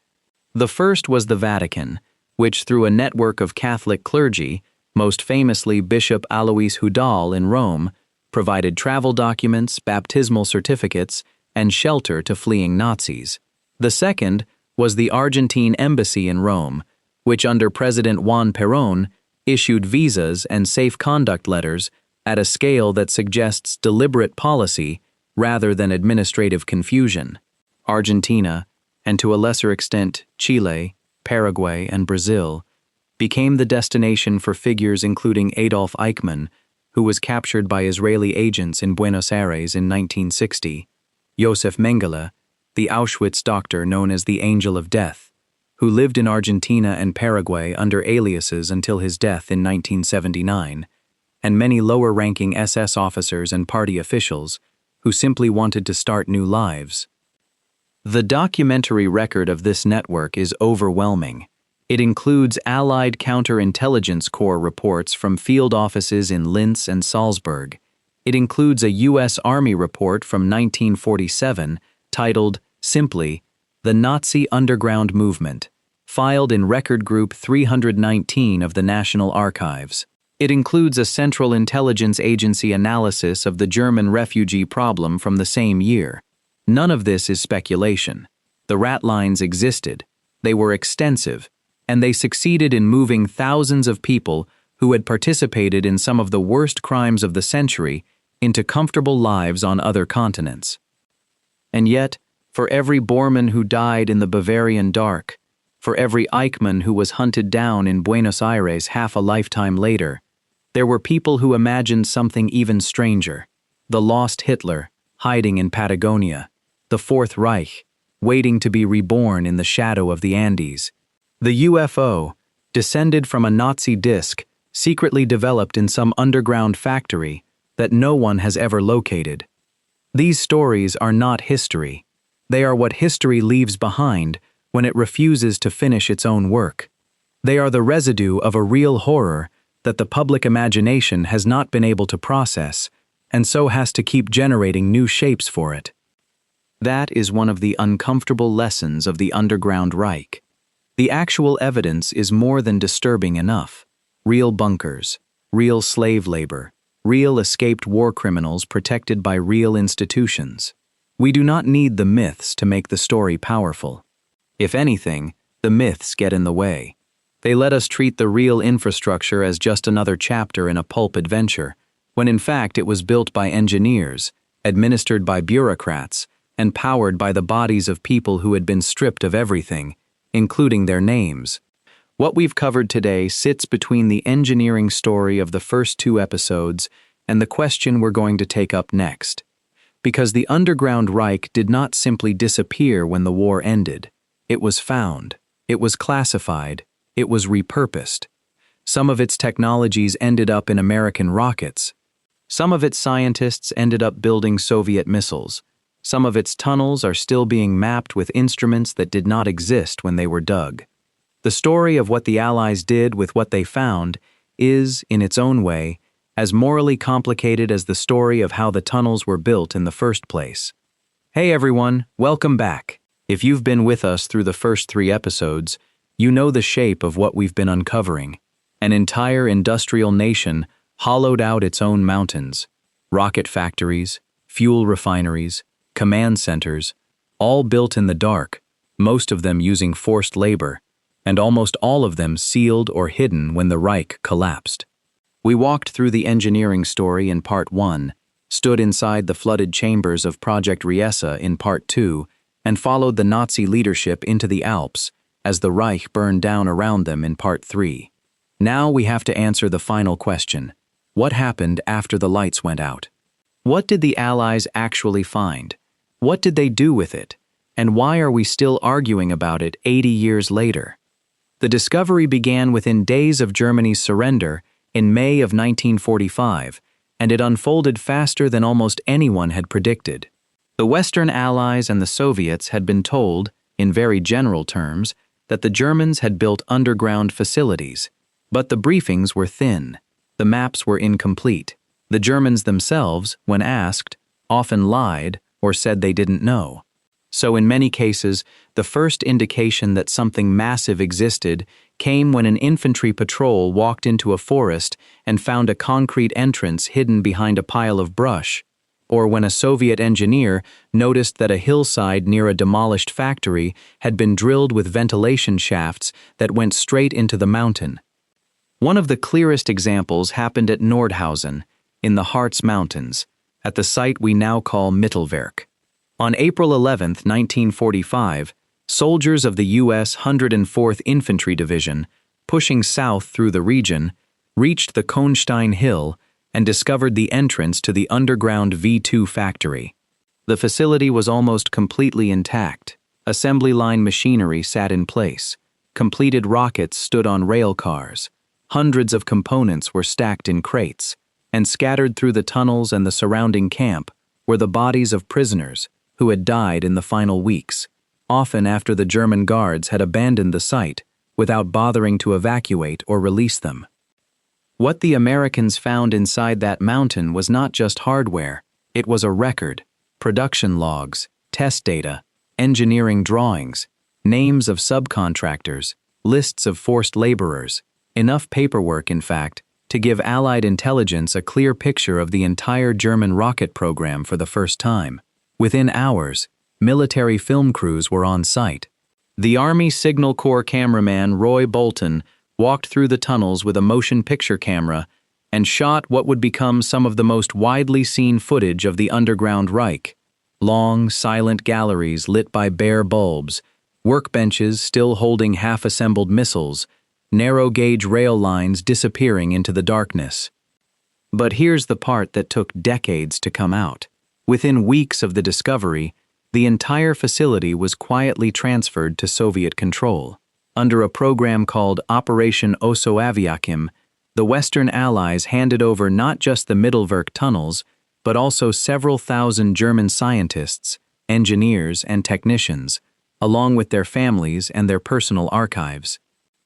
The first was the Vatican, which through a network of Catholic clergy, most famously Bishop Alois Hudal in Rome, provided travel documents, baptismal certificates, and shelter to fleeing Nazis. The second was the Argentine embassy in Rome, which under President Juan Perón issued visas and safe conduct letters at a scale that suggests deliberate policy rather than administrative confusion. Argentina, and to a lesser extent Chile, Paraguay, and Brazil, became the destination for figures including Adolf Eichmann, who was captured by Israeli agents in Buenos Aires in 1960, Josef Mengele, the Auschwitz doctor known as the Angel of Death, who lived in Argentina and Paraguay under aliases until his death in 1979, and many lower-ranking SS officers and party officials who simply wanted to start new lives. The documentary record of this network is overwhelming. It includes Allied Counterintelligence Corps reports from field offices in Linz and Salzburg. It includes a U.S. Army report from 1947 titled, simply, The Nazi Underground Movement, filed in Record Group 319 of the National Archives. It includes a Central Intelligence Agency analysis of the German refugee problem from the same year. None of this is speculation. The rat lines existed, they were extensive, and they succeeded in moving thousands of people who had participated in some of the worst crimes of the century into comfortable lives on other continents. And yet, for every Bormann who died in the Bavarian dark, for every Eichmann who was hunted down in Buenos Aires half a lifetime later, there were people who imagined something even stranger: the lost Hitler, hiding in Patagonia; the Fourth Reich, waiting to be reborn in the shadow of the Andes; the UFO, descended from a Nazi disc, secretly developed in some underground factory that no one has ever located. These stories are not history. They are what history leaves behind when it refuses to finish its own work. They are the residue of a real horror that the public imagination has not been able to process, and so has to keep generating new shapes for it. That is one of the uncomfortable lessons of the Underground Reich. The actual evidence is more than disturbing enough. Real bunkers, real slave labor, real escaped war criminals protected by real institutions. We do not need the myths to make the story powerful. If anything, the myths get in the way. They let us treat the real infrastructure as just another chapter in a pulp adventure, when in fact it was built by engineers, administered by bureaucrats, and powered by the bodies of people who had been stripped of everything, including their names. What we've covered today sits between the engineering story of the first 2 episodes and the question we're going to take up next. Because the Underground Reich did not simply disappear when the war ended. It was found. It was classified. It was repurposed. Some of its technologies ended up in American rockets. Some of its scientists ended up building Soviet missiles. Some of its tunnels are still being mapped with instruments that did not exist when they were dug. The story of what the Allies did with what they found is, in its own way, as morally complicated as the story of how the tunnels were built in the first place. Hey everyone, welcome back. If you've been with us through the first 3 episodes, you know the shape of what we've been uncovering. An entire industrial nation hollowed out its own mountains. Rocket factories, fuel refineries, command centers, all built in the dark, most of them using forced labor, and almost all of them sealed or hidden when the Reich collapsed. We walked through the engineering story in Part 1, stood inside the flooded chambers of Project Riesa in Part 2, and followed the Nazi leadership into the Alps as the Reich burned down around them in Part 3. Now we have to answer the final question: what happened after the lights went out? What did the Allies actually find? What did they do with it? And why are we still arguing about it 80 years later? The discovery began within days of Germany's surrender in May of 1945, and it unfolded faster than almost anyone had predicted. The Western Allies and the Soviets had been told, in very general terms, that the Germans had built underground facilities, but the briefings were thin. The maps were incomplete. The Germans themselves, when asked, often lied or said they didn't know. So in many cases, the first indication that something massive existed came when an infantry patrol walked into a forest and found a concrete entrance hidden behind a pile of brush. or when a Soviet engineer noticed that a hillside near a demolished factory had been drilled with ventilation shafts that went straight into the mountain. One of the clearest examples happened at Nordhausen, in the Harz Mountains, at the site we now call Mittelwerk. On April 11, 1945, soldiers of the U.S. 104th Infantry Division, pushing south through the region, reached the Kohnstein Hill and discovered the entrance to the underground V2 factory. The facility was almost completely intact. Assembly line machinery sat in place. Completed rockets stood on rail cars. Hundreds of components were stacked in crates, and scattered through the tunnels and the surrounding camp were the bodies of prisoners who had died in the final weeks, often after the German guards had abandoned the site without bothering to evacuate or release them. What the Americans found inside that mountain was not just hardware, it was a record, production logs, test data, engineering drawings, names of subcontractors, lists of forced laborers, enough paperwork, in fact, to give Allied intelligence a clear picture of the entire German rocket program for the first time. Within hours, military film crews were on site. The Army Signal Corps cameraman Roy Bolton walked through the tunnels with a motion picture camera and shot what would become some of the most widely seen footage of the underground Reich. Long, silent galleries lit by bare bulbs, workbenches still holding half-assembled missiles, narrow-gauge rail lines disappearing into the darkness. But here's the part that took decades to come out. Within weeks of the discovery, the entire facility was quietly transferred to Soviet control. Under a program called Operation Osoaviakim, the Western Allies handed over not just the Mittelwerk tunnels, but also several thousand German scientists, engineers, and technicians, along with their families and their personal archives.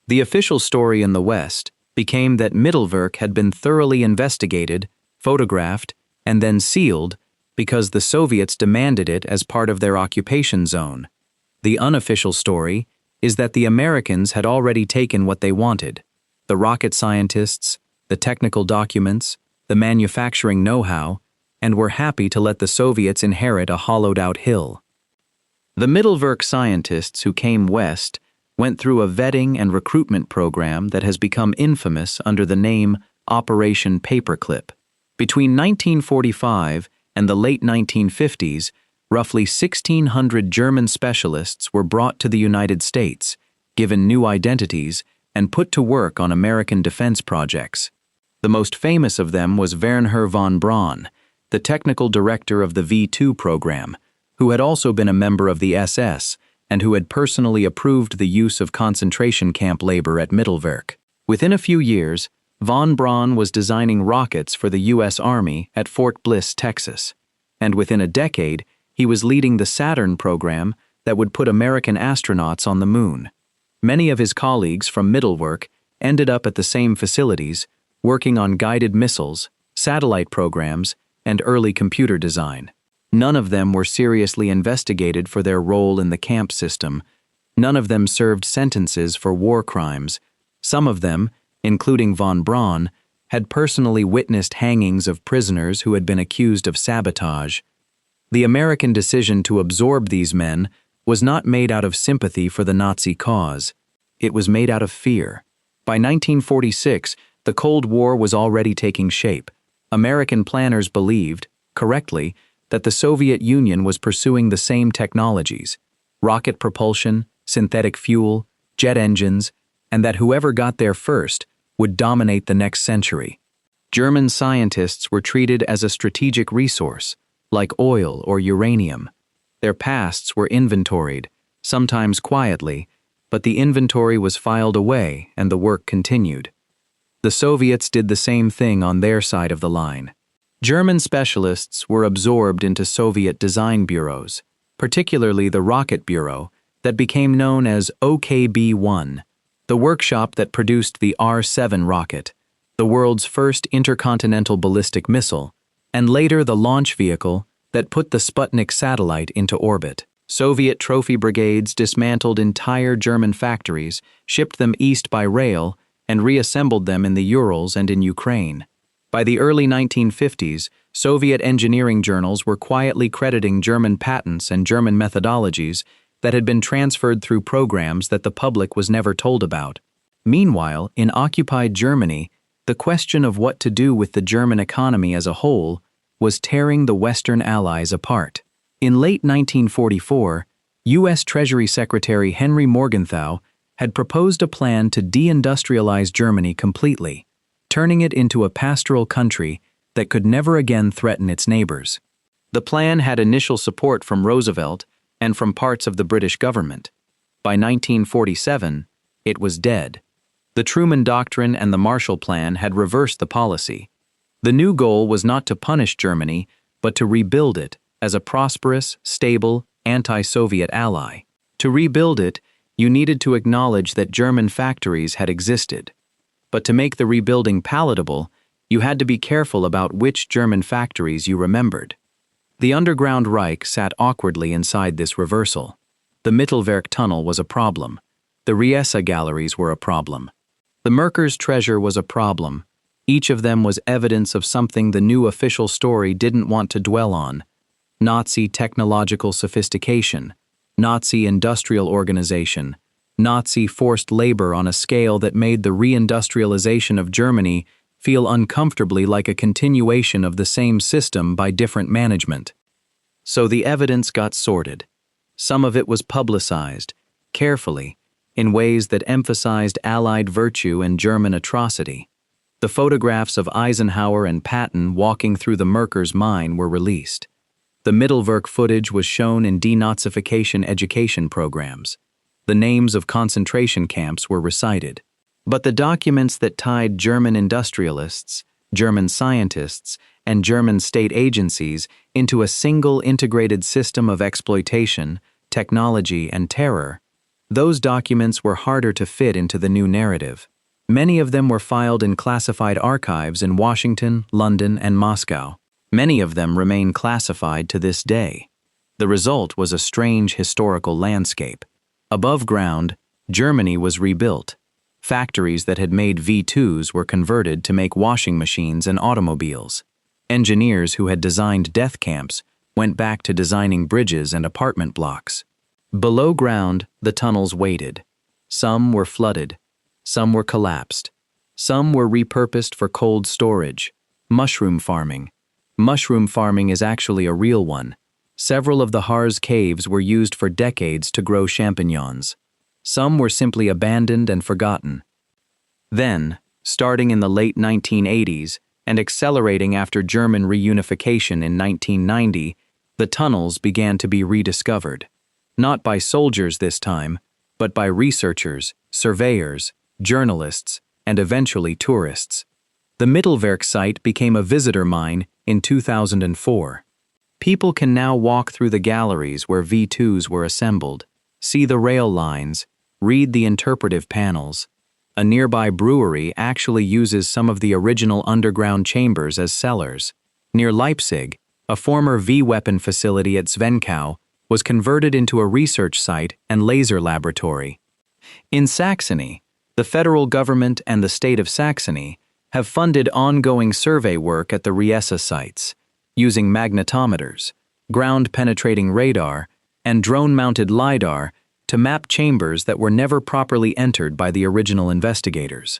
The official story in the West became that Mittelwerk had been thoroughly investigated, photographed, and then sealed because the Soviets demanded it as part of their occupation zone. The unofficial story is that the Americans had already taken what they wanted: the rocket scientists, the technical documents, the manufacturing know-how, and were happy to let the Soviets inherit a hollowed-out hill. The Mittelwerk scientists who came west went through a vetting and recruitment program that has become infamous under the name Operation Paperclip. Between 1945 and the late 1950s, roughly 1,600 German specialists were brought to the United States, given new identities, and put to work on American defense projects. The most famous of them was Wernher von Braun, the technical director of the V2 program, who had also been a member of the SS and who had personally approved the use of concentration camp labor at Mittelwerk. Within a few years, von Braun was designing rockets for the U.S. Army at Fort Bliss, Texas, and within a decade, he was leading the Saturn program that would put American astronauts on the moon. Many of his colleagues from Mittelwerk ended up at the same facilities, working on guided missiles, satellite programs, and early computer design. None of them were seriously investigated for their role in the camp system. None of them served sentences for war crimes. Some of them, including von Braun, had personally witnessed hangings of prisoners who had been accused of sabotage. The American decision to absorb these men was not made out of sympathy for the Nazi cause. It was made out of fear. By 1946, the Cold War was already taking shape. American planners believed, correctly, that the Soviet Union was pursuing the same technologies: rocket propulsion, synthetic fuel, jet engines, and that whoever got there first would dominate the next century. German scientists were treated as a strategic resource, like oil or uranium. Their pasts were inventoried, sometimes quietly, but the inventory was filed away and the work continued. The Soviets did the same thing on their side of the line. German specialists were absorbed into Soviet design bureaus, particularly the Rocket Bureau, that became known as OKB-1, the workshop that produced the R-7 rocket, the world's first intercontinental ballistic missile, and later the launch vehicle that put the Sputnik satellite into orbit. Soviet trophy brigades dismantled entire German factories, shipped them east by rail, and reassembled them in the Urals and in Ukraine. By the early 1950s, Soviet engineering journals were quietly crediting German patents and German methodologies that had been transferred through programs that the public was never told about. Meanwhile, in occupied Germany, the question of what to do with the German economy as a whole was tearing the Western Allies apart. In late 1944, U.S. Treasury Secretary Henry Morgenthau had proposed a plan to deindustrialize Germany completely, turning it into a pastoral country that could never again threaten its neighbors. The plan had initial support from Roosevelt and from parts of the British government. By 1947, it was dead. The Truman Doctrine and the Marshall Plan had reversed the policy. The new goal was not to punish Germany, but to rebuild it as a prosperous, stable, anti-Soviet ally. To rebuild it, you needed to acknowledge that German factories had existed. But to make the rebuilding palatable, you had to be careful about which German factories you remembered. The Underground Reich sat awkwardly inside this reversal. The Mittelwerk Tunnel was a problem. The Riesa galleries were a problem. The Merkers treasure was a problem. Each of them was evidence of something the new official story didn't want to dwell on: Nazi technological sophistication, Nazi industrial organization, Nazi forced labor on a scale that made the reindustrialization of Germany feel uncomfortably like a continuation of the same system by different management. So the evidence got sorted. Some of it was publicized, carefully, in ways that emphasized Allied virtue and German atrocity. The photographs of Eisenhower and Patton walking through the Merkers mine were released. The Mittelwerk footage was shown in denazification education programs. The names of concentration camps were recited. But the documents that tied German industrialists, German scientists, and German state agencies into a single integrated system of exploitation, technology, and terror, those documents were harder to fit into the new narrative. Many of them were filed in classified archives in Washington, London, and Moscow. Many of them remain classified to this day. The result was a strange historical landscape. Above ground, Germany was rebuilt. Factories that had made V2s were converted to make washing machines and automobiles. Engineers who had designed death camps went back to designing bridges and apartment blocks. Below ground, the tunnels waited. Some were flooded. Some were collapsed. Some were repurposed for cold storage. Mushroom farming. Mushroom farming is actually a real one. Several of the Harz caves were used for decades to grow champignons. Some were simply abandoned and forgotten. Then, starting in the late 1980s and accelerating after German reunification in 1990, the tunnels began to be rediscovered. Not by soldiers this time, but by researchers, surveyors, journalists, and eventually tourists. The Mittelwerk site became a visitor mine in 2004. People can now walk through the galleries where V2s were assembled, see the rail lines, read the interpretive panels. A nearby brewery actually uses some of the original underground chambers as cellars. Near Leipzig, a former V-weapon facility at Zwickau was converted into a research site and laser laboratory. In Saxony, the federal government and the state of Saxony have funded ongoing survey work at the Riesa sites, using magnetometers, ground-penetrating radar, and drone-mounted LiDAR to map chambers that were never properly entered by the original investigators.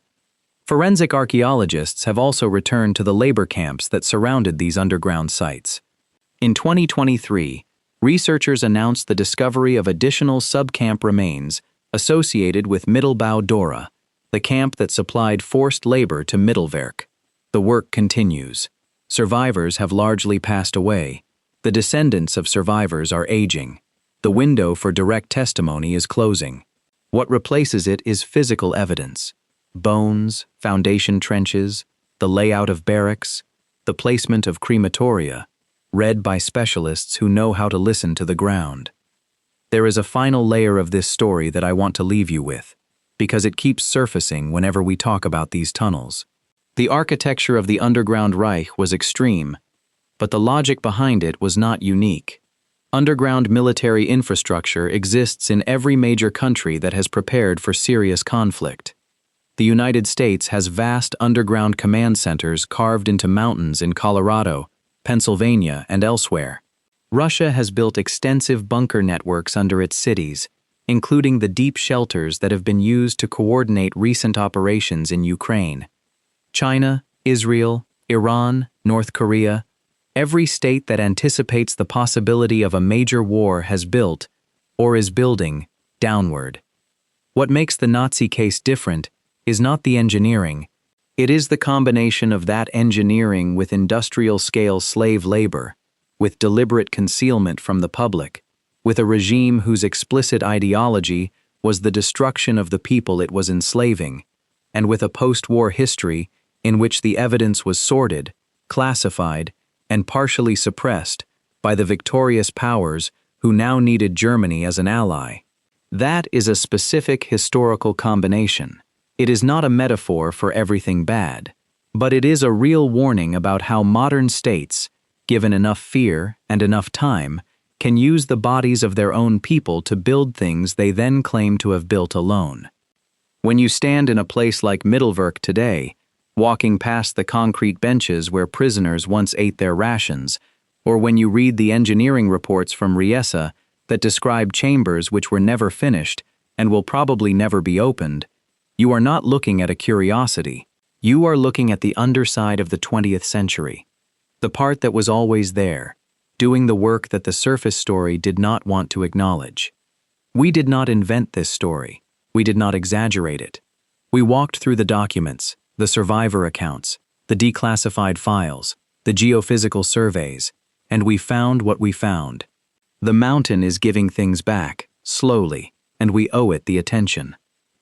Forensic archaeologists have also returned to the labor camps that surrounded these underground sites. In 2023, researchers announced the discovery of additional subcamp remains associated with Mittelbau-Dora, the camp that supplied forced labor to Mittelwerk. The work continues. Survivors have largely passed away. The descendants of survivors are aging. The window for direct testimony is closing. What replaces it is physical evidence: bones, foundation trenches, the layout of barracks, the placement of crematoria, read by specialists who know how to listen to the ground. There is a final layer of this story that I want to leave you with, because it keeps surfacing whenever we talk about these tunnels. The architecture of the Underground Reich was extreme, but the logic behind it was not unique. Underground military infrastructure exists in every major country that has prepared for serious conflict. The United States has vast underground command centers carved into mountains in Colorado, Pennsylvania, and elsewhere. Russia has built extensive bunker networks under its cities, including the deep shelters that have been used to coordinate recent operations in Ukraine. China, Israel, Iran, North Korea, every state that anticipates the possibility of a major war has built, or is building, downward. What makes the Nazi case different is not the engineering, it is the combination of that engineering with industrial-scale slave labor, with deliberate concealment from the public, with a regime whose explicit ideology was the destruction of the people it was enslaving, and with a post-war history in which the evidence was sorted, classified, and partially suppressed by the victorious powers who now needed Germany as an ally. That is a specific historical combination. It is not a metaphor for everything bad, but it is a real warning about how modern states, given enough fear and enough time, can use the bodies of their own people to build things they then claim to have built alone. When you stand in a place like Mittelwerk today, walking past the concrete benches where prisoners once ate their rations, or when you read the engineering reports from Riesa that describe chambers which were never finished and will probably never be opened, you are not looking at a curiosity. You are looking at the underside of the 20th century, the part that was always there, doing the work that the surface story did not want to acknowledge. We did not invent this story. We did not exaggerate it. We walked through the documents, the survivor accounts, the declassified files, the geophysical surveys, and we found what we found. The mountain is giving things back, slowly, and we owe it the attention.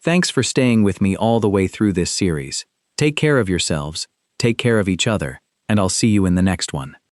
Thanks for staying with me all the way through this series. Take care of yourselves, take care of each other, and I'll see you in the next one.